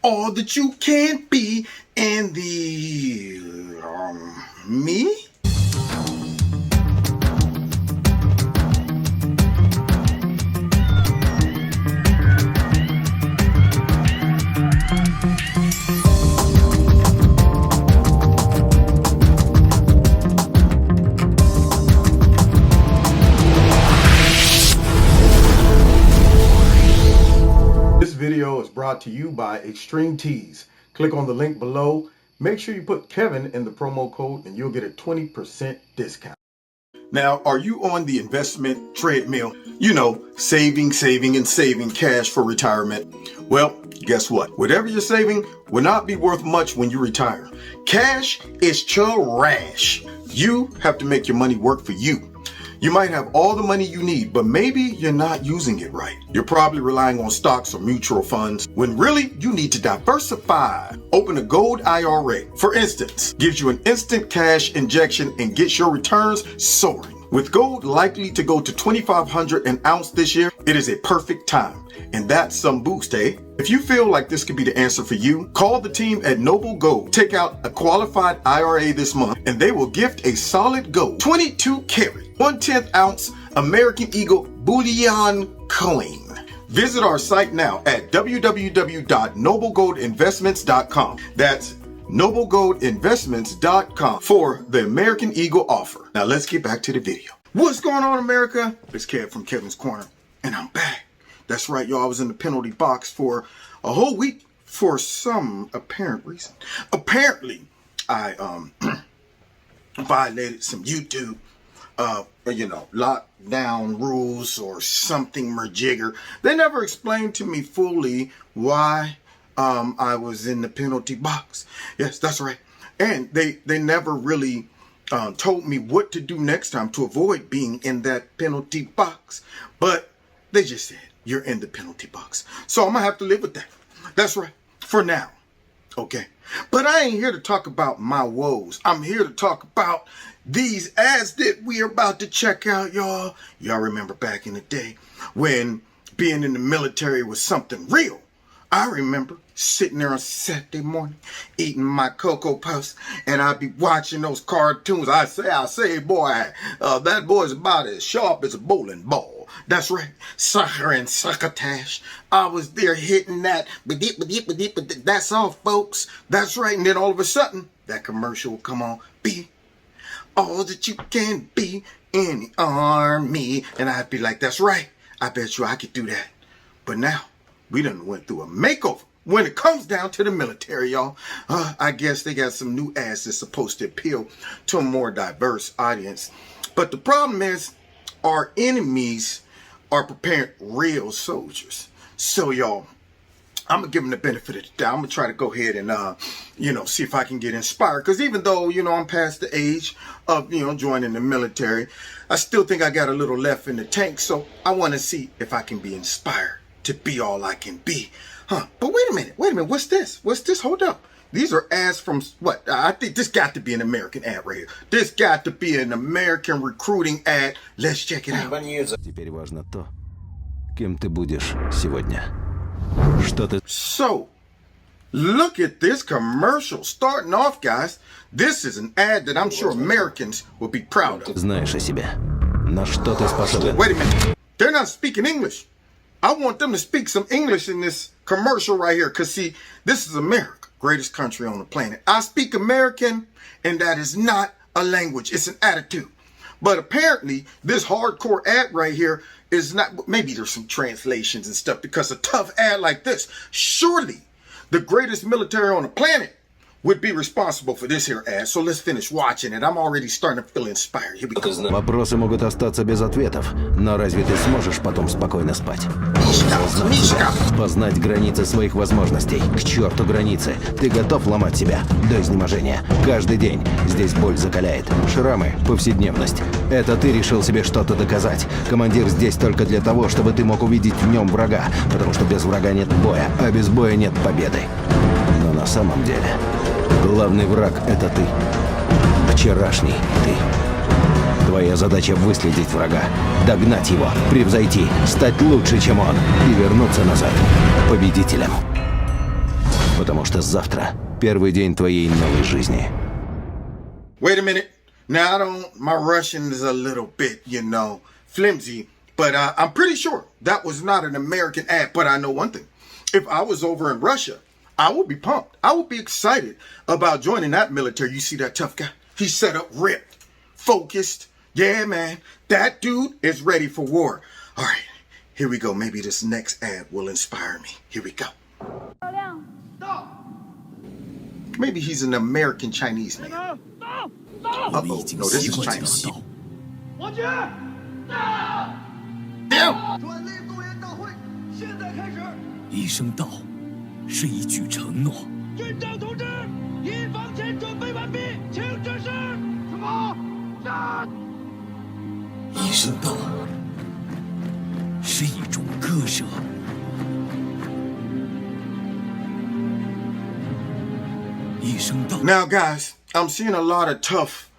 all that you can be in the me. This video is brought to you by Extreme Tees. Click on the link below. Make sure you put Kevin in the promo code and you'll get a 20% discount. Now, are you on the investment treadmill? You know, saving cash for retirement. Well, guess what? Whatever you're saving will not be worth much when you retire. Cash is trash. You have to make your money work for you. You might have all the money you need, but maybe you're not using it right. You're probably relying on stocks or mutual funds when really you need to diversify. Open a gold IRA, for instance, gives you an instant cash injection and gets your returns soaring. With gold likely to go to $2,500 an ounce this year, it is a perfect time. And that's some boost, eh? If you feel like this could be the answer for you, call the team at Noble Gold. Take out a qualified IRA this month and they will gift a solid gold 22 karat, 1/10 ounce American Eagle bullion coin. Visit our site now at www.noblegoldinvestments.com. That's noblegoldinvestments.com for the American Eagle offer. Now let's get back to the video. What's going on, America? It's Kev from Kevin's Corner, and I'm back. That's right, y'all. I was in the penalty box for a whole week for some apparent reason. Apparently, I violated some YouTube, lockdown rules or something merjigger. They never explained to me fully why I was in the penalty box. Yes, that's right. And they never really told me what to do next time to avoid being in that penalty box. But they just said, you're in the penalty box. So I'm going to have to live with that. That's right. For now. Okay. But I ain't here to talk about my woes. I'm here to talk about these ads that we are about to check out, y'all. Y'all remember back in the day when being in the military was something real. I remember sitting there on Saturday morning, eating my Cocoa Puffs, and I'd be watching those cartoons. I say, boy, that boy's about as sharp as a bowling ball. That's right, sucker and succotash. I was there hitting that, that's all, folks. That's right, and then all of a sudden, that commercial will come on, be all that you can be in the army. And I'd be like, that's right, I bet you I could do that. But now, we done went through a makeover when it comes down to the military, y'all. I guess they got some new ads that's supposed to appeal to a more diverse audience. But the problem is our enemies are preparing real soldiers. So, y'all, I'm going to give them the benefit of the doubt. I'm going to try to go ahead and, see if I can get inspired. Because even though, I'm past the age of, joining the military, I still think I got a little left in the tank. So I want to see if I can be inspired to be all I can be. But wait a minute. What's this? Hold up. These are ads from what? I think this got to be an American ad right here. This got to be an American recruiting ad. Let's check it out. Теперь важно то, кем ты будешь сегодня. Что ты... So, look at this commercial. Starting off, guys, this is an ad that I'm sure Americans will be proud of. Знаешь о себе. На что ты способен. Wait a minute. They're not speaking English. I want them to speak some English in this commercial right here. Because, see, this is America, greatest country on the planet. I speak American, and that is not a language. It's an attitude. But apparently, this hardcore ad right here is not, maybe there's some translations and stuff, because a tough ad like this, surely the greatest military on the planet would be responsible for this here ad. So let's finish watching it. I'm already starting to feel inspired. Here we go. Вопросы могут остаться без ответов, но разве ты сможешь потом спокойно спать? Познать границы своих возможностей. К черту границы. Ты готов ломать себя до изнеможения. Каждый день. Здесь боль закаляет. Шрамы, повседневность. Это ты решил себе что-то доказать. Командир здесь только для того, чтобы ты мог увидеть в нем врага. Потому что без врага нет боя, а без боя нет победы. Но на самом деле... Главный враг — это ты. Вчерашний ты. Твоя задача — выследить врага, догнать его, превзойти, стать лучше, чем он, и вернуться назад победителем. потому что завтра первый день твоей новой жизни. Wait a minute. Now, my Russian is a little bit, flimsy, but I'm pretty sure that was not an American ad. But I know one thing. If I was over in Russia, I would be pumped. I would be excited about joining that military. You see that tough guy? He's set up, ripped, focused. Yeah, man. That dude is ready for war. All right, here we go. Maybe this next ad will inspire me. Here we go. Maybe he's an American Chinese man. Uh-oh. No, this is China. Damn. 一声到，是一句承诺。军长同志，营房前准备完毕，请指示。什么？战！一声到，是一种割舍。一声到。 Now, guys, I'm seeing a lot of tough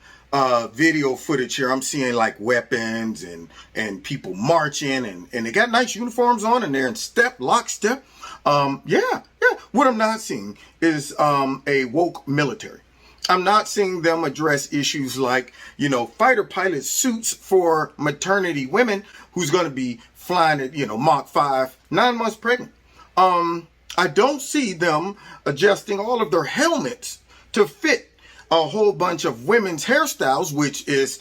video footage here. I'm seeing like weapons and people marching and they got nice uniforms on and they're in lockstep. Yeah. What I'm not seeing is a woke military. I'm not seeing them address issues like, fighter pilot suits for maternity women who's going to be flying at, Mach 5, 9 months pregnant. I don't see them adjusting all of their helmets to fit a whole bunch of women's hairstyles, which is,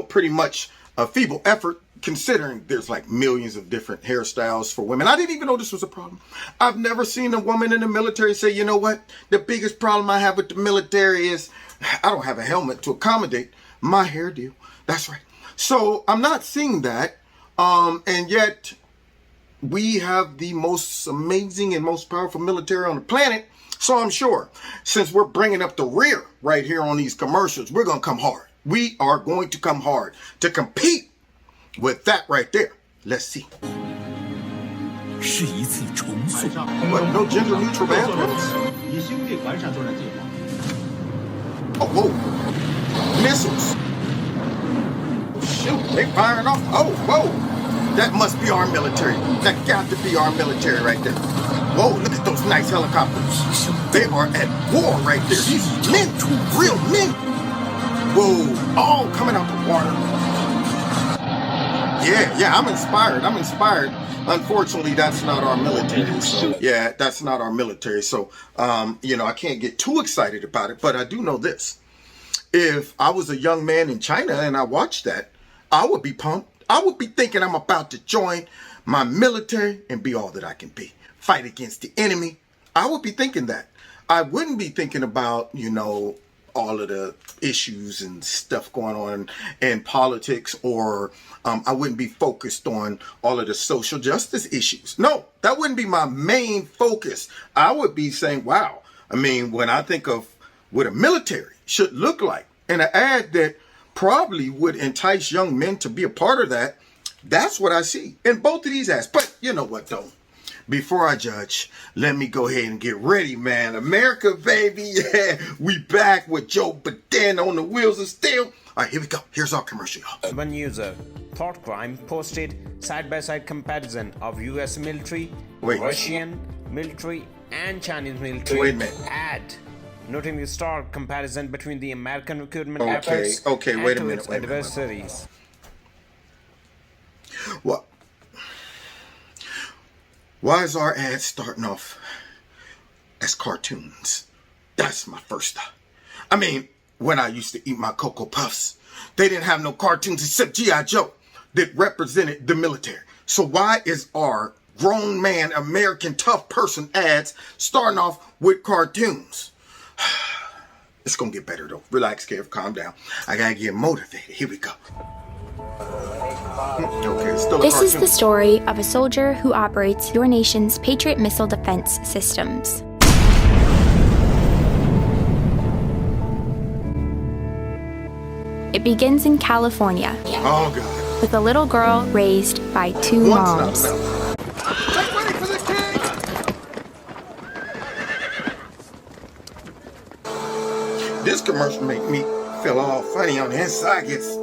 pretty much a feeble effort considering there's like millions of different hairstyles for women. I didn't even know this was a problem. I've never seen a woman in the military say, you know what? The biggest problem I have with the military is I don't have a helmet to accommodate my hairdo. That's right. So I'm not seeing that. And yet we have the most amazing and most powerful military on the planet. So I'm sure since we're bringing up the rear right here on these commercials, we're going to come hard. We are going to come hard to compete with that right there. Let's see. 是一次重塑。 What, no gender neutral bathrooms? 以兄弟完善作战计划。 Oh, whoa. Missiles. Shoot, they firing off. Oh, whoa. That must be our military. That got to be our military right there. Whoa, look at those nice helicopters. They are at war right there. These men, real men. Whoa, all coming out the water. Yeah, I'm inspired. Unfortunately, that's not our military. So, yeah, that's not our military. So, I can't get too excited about it. But I do know this. If I was a young man in China and I watched that, I would be pumped. I would be thinking I'm about to join my military and be all that I can be. Fight against the enemy. I would be thinking that. I wouldn't be thinking about, all of the issues and stuff going on in politics, or I wouldn't be focused on all of the social justice issues. No, that wouldn't be my main focus. I would be saying, wow, when I think of what a military should look like and an ad that probably would entice young men to be a part of that, that's what I see in both of these ads. But you know what, though? Before I judge, let me go ahead and get ready, man. America, baby, yeah. We back with Joe Biden on the wheels of steel. All right, here we go. Here's our commercial, y'all. One user, Thought Crime, posted side-by-side comparison of US military, Russian military, and Chinese military Wait a minute. ad, noting the stark comparison between the American recruitment efforts and wait a to minute, its wait a minute. adversaries. What? Why is our ad starting off as cartoons? That's my first thought. When I used to eat my Cocoa Puffs, they didn't have no cartoons except G.I. Joe that represented the military. So why is our grown man, American tough person ads starting off with cartoons? It's going to get better, though. Relax, Kev. Calm down. I got to get motivated. Here we go. Okay, it's still a This is cartoon. the story of a soldier who operates your nation's Patriot missile defense systems. It begins in California Oh, God. with a little girl raised by two moms. Get ready for this, kid! This commercial make me feel all funny on the inside. Gets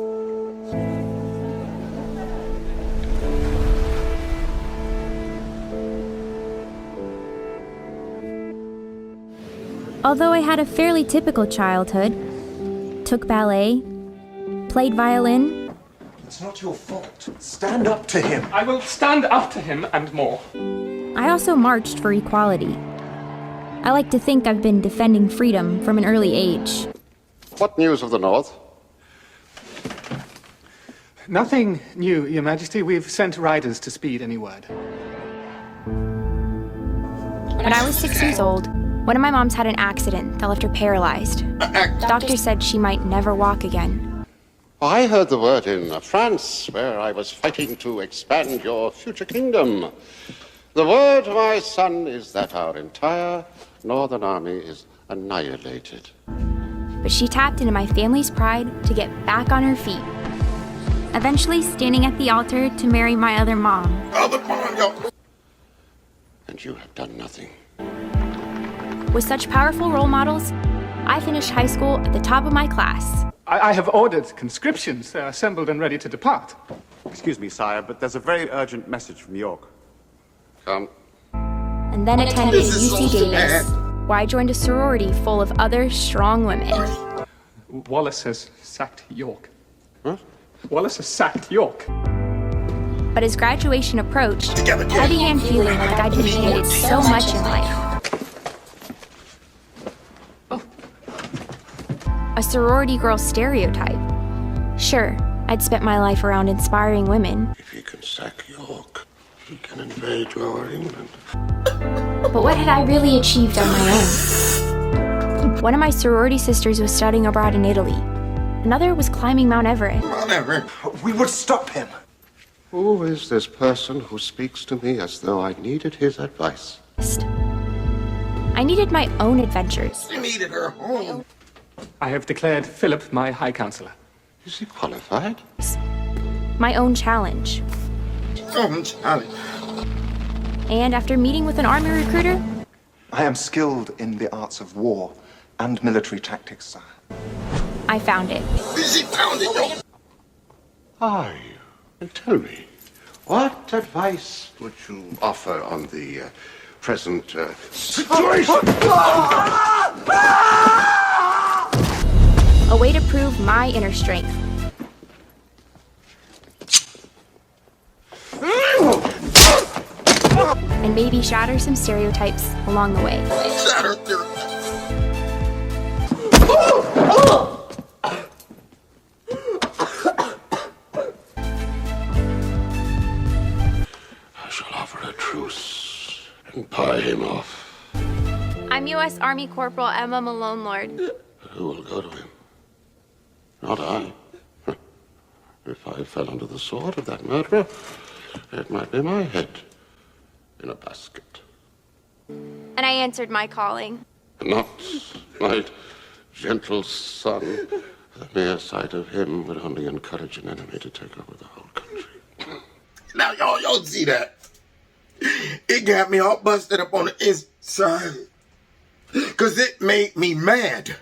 Although I had a fairly typical childhood, took ballet, played violin. It's not your fault. Stand up to him. I will stand up to him and more. I also marched for equality. I like to think I've been defending freedom from an early age. What news of the North? Nothing new, Your Majesty. We've sent riders to speed any word. When I was 6 years old, one of my moms had an accident that left her paralyzed. Doctors said she might never walk again. I heard the word in France, where I was fighting to expand your future kingdom. The word, my son, is that our entire northern army is annihilated. But she tapped into my family's pride to get back on her feet. Eventually standing at the altar to marry my other mom. And you have done nothing. With such powerful role models, I finished high school at the top of my class. I have ordered conscriptions. They're assembled and ready to depart. Excuse me, sire, but there's a very urgent message from York. Come. And then attended UC Davis, where I joined a sorority full of other strong women. Wallace has sacked York. Huh? Wallace has sacked York. But as graduation approached, I began feeling like I'd been handed so much in life. A sorority girl stereotype. Sure, I'd spent my life around inspiring women. If he can sack York, he can invade your England. But what had I really achieved on my own? One of my sorority sisters was studying abroad in Italy. Another was climbing Mount Everest. We would stop him. Who is this person who speaks to me as though I needed his advice? I needed my own adventures. She needed her home. I have declared Philip my High Counselor. Is he qualified? My own challenge. And after meeting with an army recruiter, I am skilled in the arts of war and military tactics, sire. I found it. She found it. Are you? And tell me, what advice would you offer on the present situation? A way to prove my inner strength. And maybe shatter some stereotypes along the way. Shatter I shall offer a truce and pie him off. I'm U.S. Army Corporal Emma Malone Lord. But who will go to him? Not I. If I fell under the sword of that murderer, it might be my head in a basket. And I answered my calling. Not my gentle son. The mere sight of him would only encourage an enemy to take over the whole country. Now, y'all see that? It got me all busted up on the inside. Because it made me mad.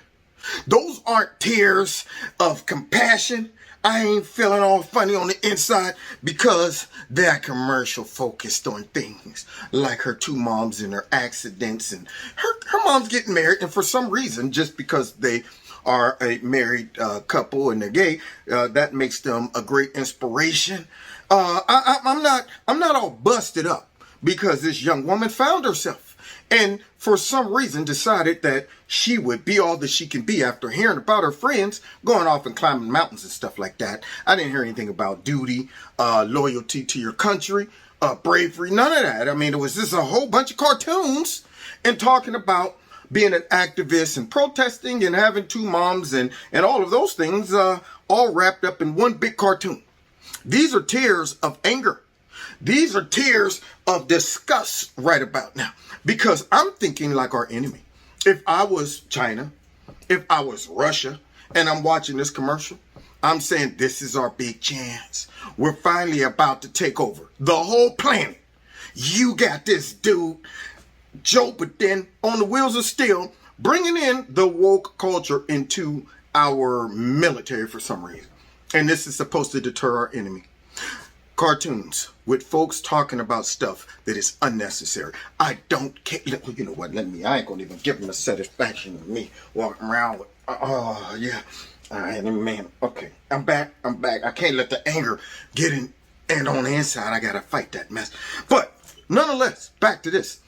Those aren't tears of compassion. I ain't feeling all funny on the inside because they're commercial focused on things like her two moms and her accidents, and her mom's getting married, and for some reason, just because they are a married couple and they're gay, that makes them a great inspiration. I'm not all busted up because this young woman found herself. And for some reason decided that she would be all that she can be after hearing about her friends going off and climbing mountains and stuff like that. I didn't hear anything about duty, loyalty to your country, bravery, none of that. I mean, it was just a whole bunch of cartoons and talking about being an activist and protesting and having two moms and all of those things all wrapped up in one big cartoon. These are tears of anger. These are tears of disgust right about now. Because I'm thinking like our enemy. If I was China, if I was Russia, and I'm watching this commercial, I'm saying this is our big chance. We're finally about to take over the whole planet. You got this dude, Joe Biden, on the wheels of steel, bringing in the woke culture into our military for some reason. And this is supposed to deter our enemy. cartoons with folks talking about stuff that is unnecessary. I don't care. You know what? I ain't gonna even give them the satisfaction of me walking around with, oh, yeah. All right, man. Okay, I'm back. I can't let the anger get in, and on the inside, I gotta fight that mess. But nonetheless, back to this.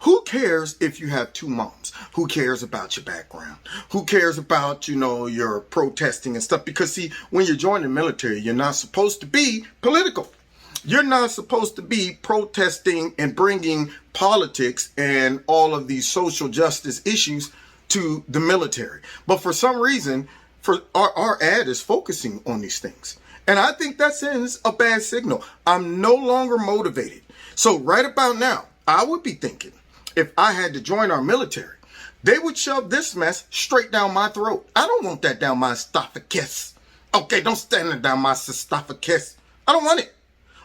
Who cares if you have two moms? Who cares about your background? Who cares about, your protesting and stuff? Because see, when you join the military, you're not supposed to be political. You're not supposed to be protesting and bringing politics and all of these social justice issues to the military. But for some reason, our ad is focusing on these things. And I think that sends a bad signal. I'm no longer motivated. So right about now, I would be thinking, if I had to join our military, they would shove this mess straight down my throat. I don't want that down my esophagus. Okay, don't stand it down my esophagus. I don't want it.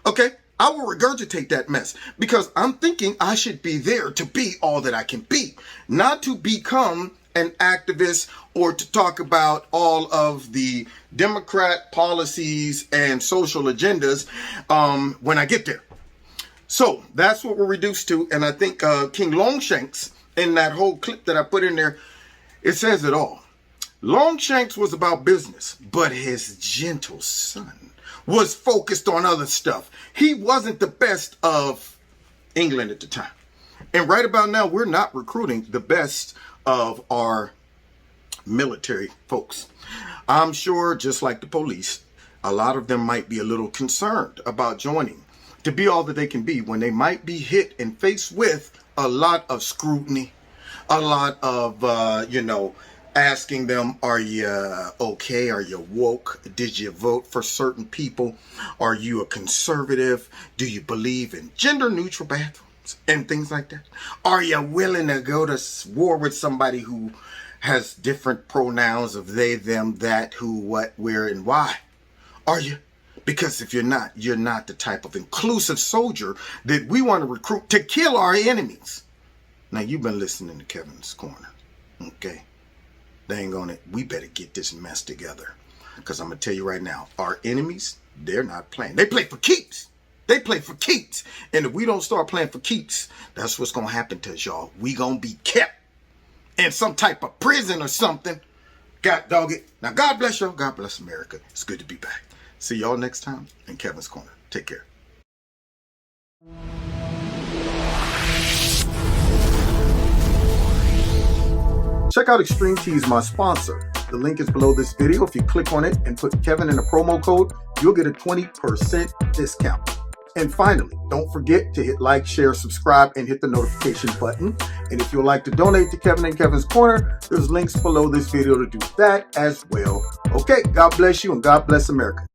Okay, I will regurgitate that mess because I'm thinking I should be there to be all that I can be, not to become an activist or to talk about all of the Democrat policies and social agendas when I get there. So that's what we're reduced to. And I think King Longshanks, in that whole clip that I put in there, it says it all. Longshanks was about business, but his gentle son was focused on other stuff. He wasn't the best of England at the time. And right about now, we're not recruiting the best of our military folks. I'm sure, just like the police, a lot of them might be a little concerned about joining to be all that they can be when they might be hit and faced with a lot of scrutiny, a lot of, asking them, are you okay? Are you woke? Did you vote for certain people? Are you a conservative? Do you believe in gender neutral bathrooms and things like that? Are you willing to go to war with somebody who has different pronouns of they, them, that, who, what, where, and why? Are you? Because if you're not the type of inclusive soldier that we want to recruit to kill our enemies. Now, you've been listening to Kevin's Corner, okay? We better get this mess together. Because I'm going to tell you right now, our enemies, they're not playing. They play for keeps. They play for keeps. And if we don't start playing for keeps, that's what's going to happen to us, y'all. We going to be kept in some type of prison or something. God dog it. Now, God bless y'all. God bless America. It's good to be back. See y'all next time in Kevin's Corner. Take care. Check out Extreme Tees, my sponsor. The link is below this video. If you click on it and put Kevin in a promo code, you'll get a 20% discount. And finally, don't forget to hit like, share, subscribe, and hit the notification button. And if you'd like to donate to Kevin and Kevin's Corner, there's links below this video to do that as well. Okay, God bless you and God bless America.